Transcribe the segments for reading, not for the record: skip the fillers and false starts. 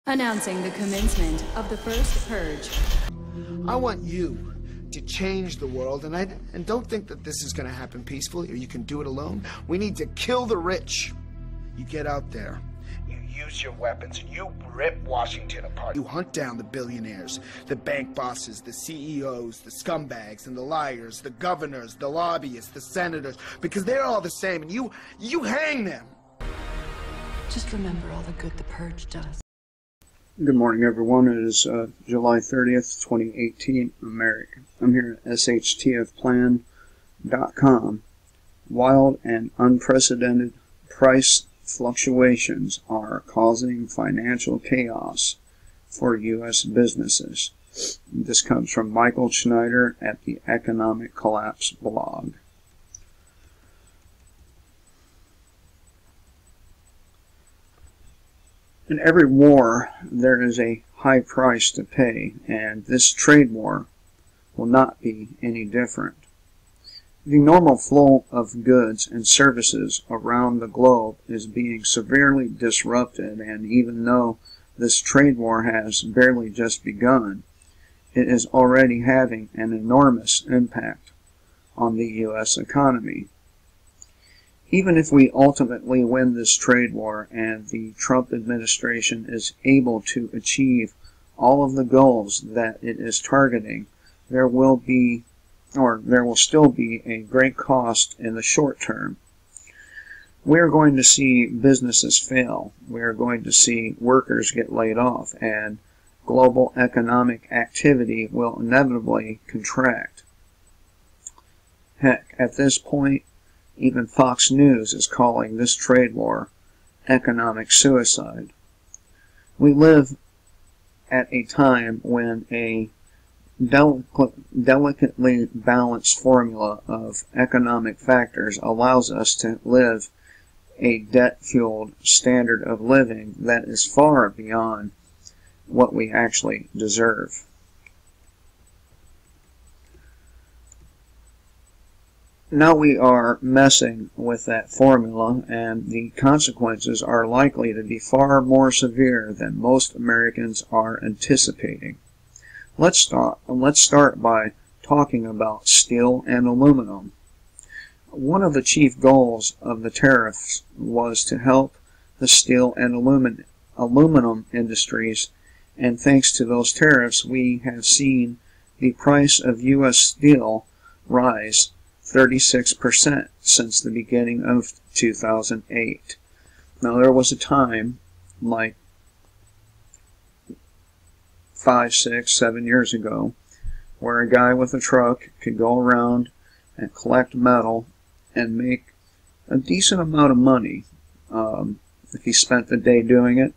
Announcing the commencement of the first purge. I want you to change the world, and don't think that this is going to happen peacefully or you can do it alone. We need to kill the rich. You get out there, you use your weapons, and you rip Washington apart. You hunt down the billionaires, the bank bosses, the CEOs, the scumbags, and the liars, the governors, the lobbyists, the senators, because they're all the same, and you hang them. Just remember all the good the purge does. Good morning, everyone. It is July 30th, 2018. I'm here at shtfplan.com. Wild and unprecedented price fluctuations are causing financial chaos for U.S. businesses. This comes from Michael Schneider at the Economic Collapse blog. In every war, there is a high price to pay, and this trade war will not be any different. The normal flow of goods and services around the globe is being severely disrupted, and even though this trade war has barely just begun, it is already having an enormous impact on the U.S. economy. Even if we ultimately win this trade war and the Trump administration is able to achieve all of the goals that it is targeting, there will still be a great cost in the short term. We are going to see businesses fail. We are going to see workers get laid off, and global economic activity will inevitably contract. Heck, at this point, even Fox News is calling this trade war economic suicide. We live at a time when a delicately balanced formula of economic factors allows us to live a debt-fueled standard of living that is far beyond what we actually deserve. Now we are messing with that formula, and the consequences are likely to be far more severe than most Americans are anticipating. Let's start by talking about steel and aluminum. One of the chief goals of the tariffs was to help the steel and aluminum industries, and thanks to those tariffs, we have seen the price of U.S. steel rise 36% since the beginning of 2008. Now, there was a time, like 5, 6, 7 years ago, where a guy with a truck could go around and collect metal and make a decent amount of money. If he spent the day doing it,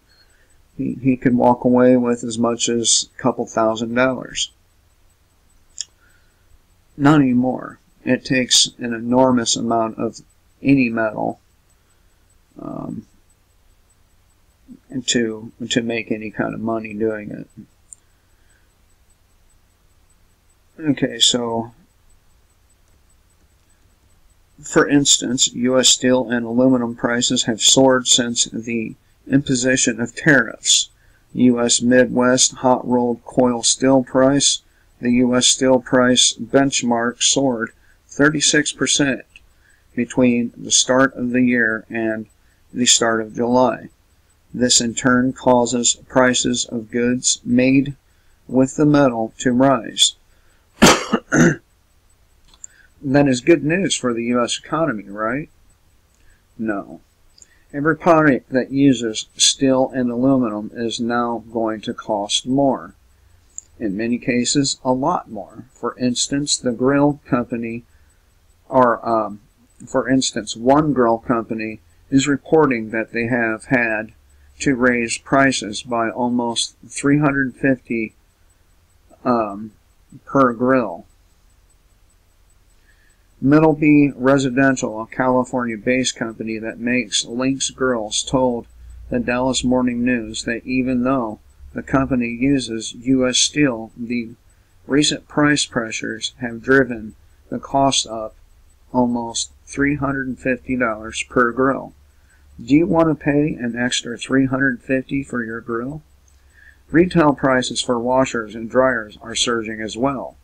he could walk away with as much as a couple $1,000s. Not anymore. It takes an enormous amount of any metal to make any kind of money doing it. Okay, so for instance, U.S. steel and aluminum prices have soared since the imposition of tariffs. U.S. Midwest hot-rolled coil steel price, the U.S. steel price benchmark soared 36% between the start of the year and the start of July. This in turn causes prices of goods made with the metal to rise. That is good news for the U.S. economy, right? No. Every product that uses steel and aluminum is now going to cost more. In many cases, a lot more. For instance, one grill company is reporting that they have had to raise prices by almost $350 per grill. Middleby Residential, a California-based company that makes Lynx grills, told the Dallas Morning News that even though the company uses U.S. steel, the recent price pressures have driven the cost up almost $350 per grill. Do you want to pay an extra $350 for your grill? Retail prices for washers and dryers are surging as well.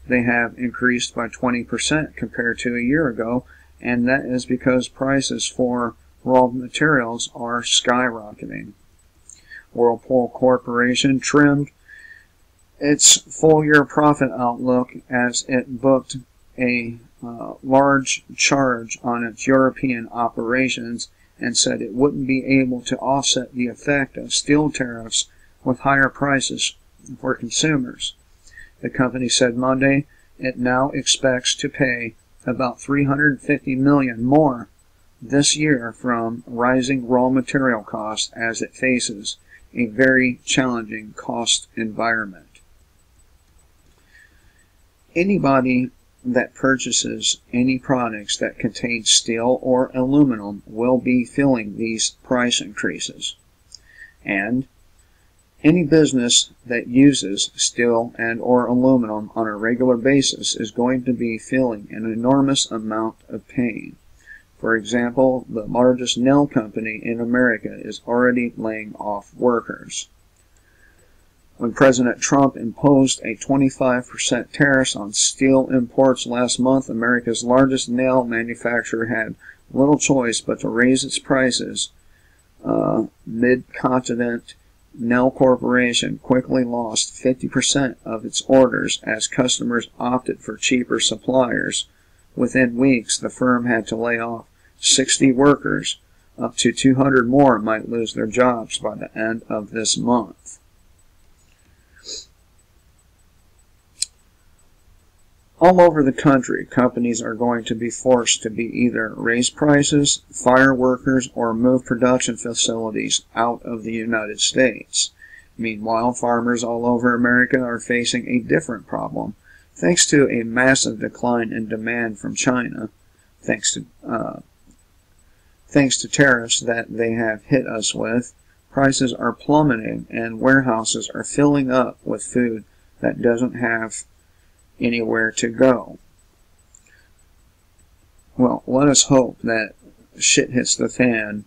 They have increased by 20% compared to a year ago, and that is because prices for raw materials are skyrocketing. Whirlpool Corporation trimmed its full-year profit outlook as it booked a large charge on its European operations and said it wouldn't be able to offset the effect of steel tariffs with higher prices for consumers. The company said Monday it now expects to pay about $350 million more this year from rising raw material costs as it faces a very challenging cost environment. Anybody that purchases any products that contain steel or aluminum will be feeling these price increases. And any business that uses steel and or aluminum on a regular basis is going to be feeling an enormous amount of pain. For example, the largest nail company in America is already laying off workers. When President Trump imposed a 25% tariff on steel imports last month, America's largest nail manufacturer had little choice but to raise its prices. Mid-Continent Nail Corporation quickly lost 50% of its orders as customers opted for cheaper suppliers. Within weeks, the firm had to lay off 60 workers. Up to 200 more might lose their jobs by the end of this month. All over the country, companies are going to be forced to be either raise prices, fire workers, or move production facilities out of the United States. Meanwhile, farmers all over America are facing a different problem. Thanks to a massive decline in demand from China, thanks to tariffs that they have hit us with, prices are plummeting and warehouses are filling up with food that doesn't have anywhere to go. Well, let us hope that shit hits the fan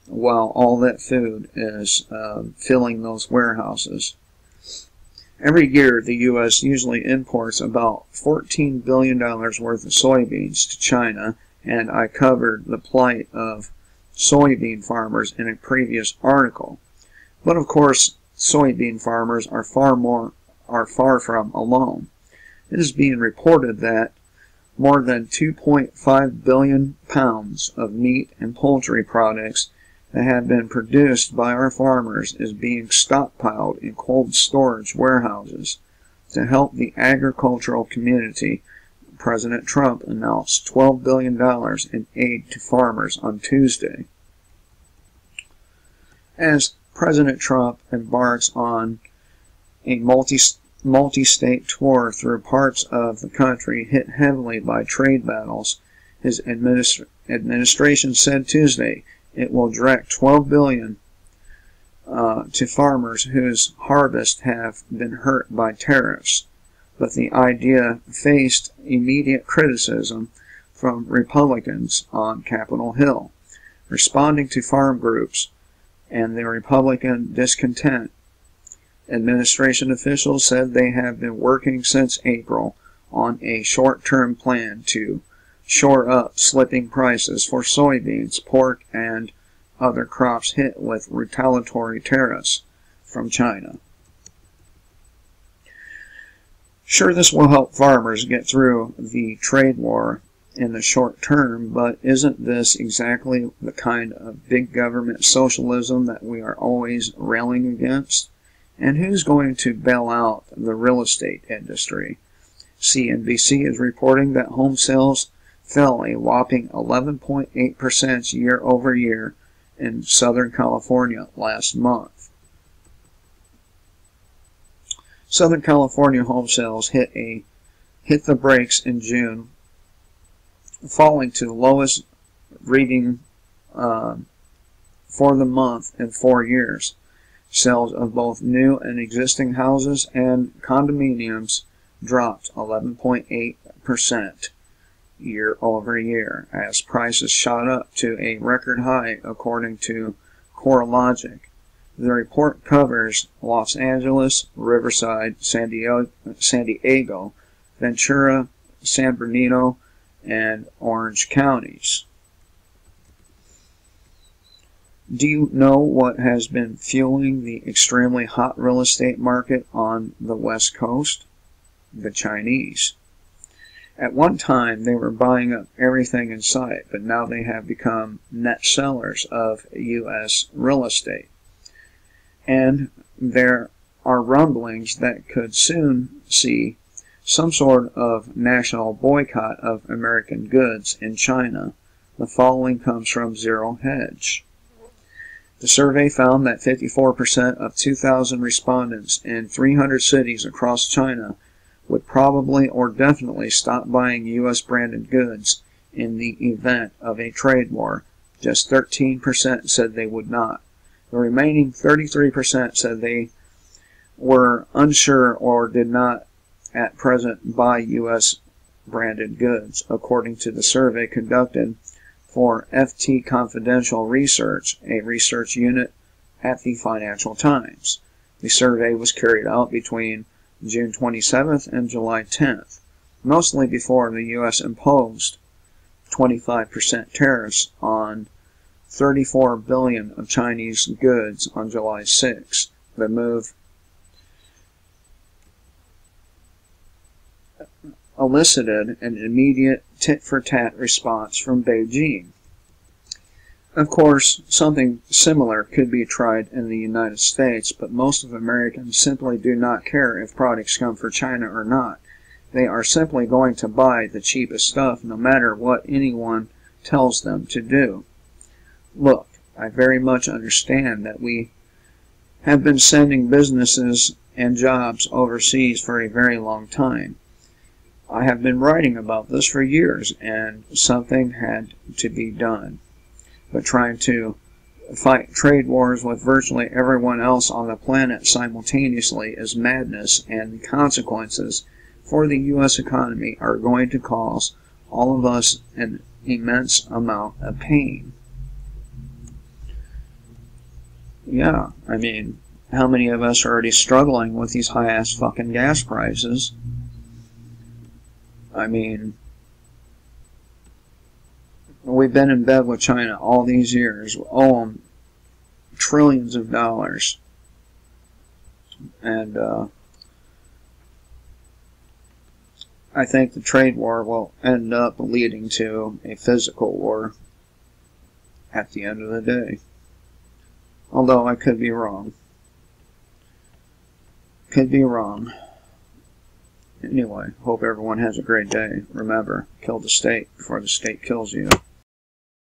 while all that food is filling those warehouses. Every year, the U.S. usually imports about $14 billion worth of soybeans to China, and I covered the plight of soybean farmers in a previous article. But of course, soybean farmers are far from alone. It is being reported that more than 2.5 billion pounds of meat and poultry products that have been produced by our farmers is being stockpiled in cold storage warehouses. To help the agricultural community, President Trump announced $12 billion in aid to farmers on Tuesday. As President Trump embarks on a multi-state tour through parts of the country hit heavily by trade battles, his administration said Tuesday it will direct $12 billion to farmers whose harvests have been hurt by tariffs. But the idea faced immediate criticism from Republicans on Capitol Hill. Responding to farm groups and the Republican discontent, administration officials said they have been working since April on a short-term plan to shore up slipping prices for soybeans, pork, and other crops hit with retaliatory tariffs from China. Sure, this will help farmers get through the trade war in the short term, but isn't this exactly the kind of big government socialism that we are always railing against? And who's going to bail out the real estate industry? CNBC is reporting that home sales fell a whopping 11.8% year over year in Southern California last month. Southern California home sales hit the brakes in June, falling to the lowest reading for the month in 4 years. Sales of both new and existing houses and condominiums dropped 11.8% year over year as prices shot up to a record high according to CoreLogic. The report covers Los Angeles, Riverside, San Diego, Ventura, San Bernardino, and Orange counties. Do you know what has been fueling the extremely hot real estate market on the West Coast? The Chinese. At one time, they were buying up everything in sight, but now they have become net sellers of U.S. real estate. And there are rumblings that could soon see some sort of national boycott of American goods in China. The following comes from Zero Hedge. The survey found that 54% of 2,000 respondents in 300 cities across China would probably or definitely stop buying U.S. branded goods in the event of a trade war. Just 13% said they would not. The remaining 33% said they were unsure or did not at present buy U.S. branded goods, according to the survey conducted for FT Confidential Research, a research unit at the Financial Times. The survey was carried out between June 27th and July 10th, mostly before the U.S. imposed 25% tariffs on 34 billion of Chinese goods on July 6. The move elicited an immediate tit-for-tat response from Beijing. Of course, something similar could be tried in the United States, but most of Americans simply do not care if products come from China or not. They are simply going to buy the cheapest stuff no matter what anyone tells them to do. Look, I very much understand that we have been sending businesses and jobs overseas for a very long time. I have been writing about this for years, and something had to be done. But trying to fight trade wars with virtually everyone else on the planet simultaneously is madness, and the consequences for the U.S. economy are going to cause all of us an immense amount of pain. Yeah, I mean, how many of us are already struggling with these high-ass fucking gas prices? I mean, we've been in bed with China all these years. We owe them trillions of dollars. And I think the trade war will end up leading to a physical war at the end of the day. Although I could be wrong. Could be wrong. Anyway, hope everyone has a great day. Remember, kill the state before the state kills you.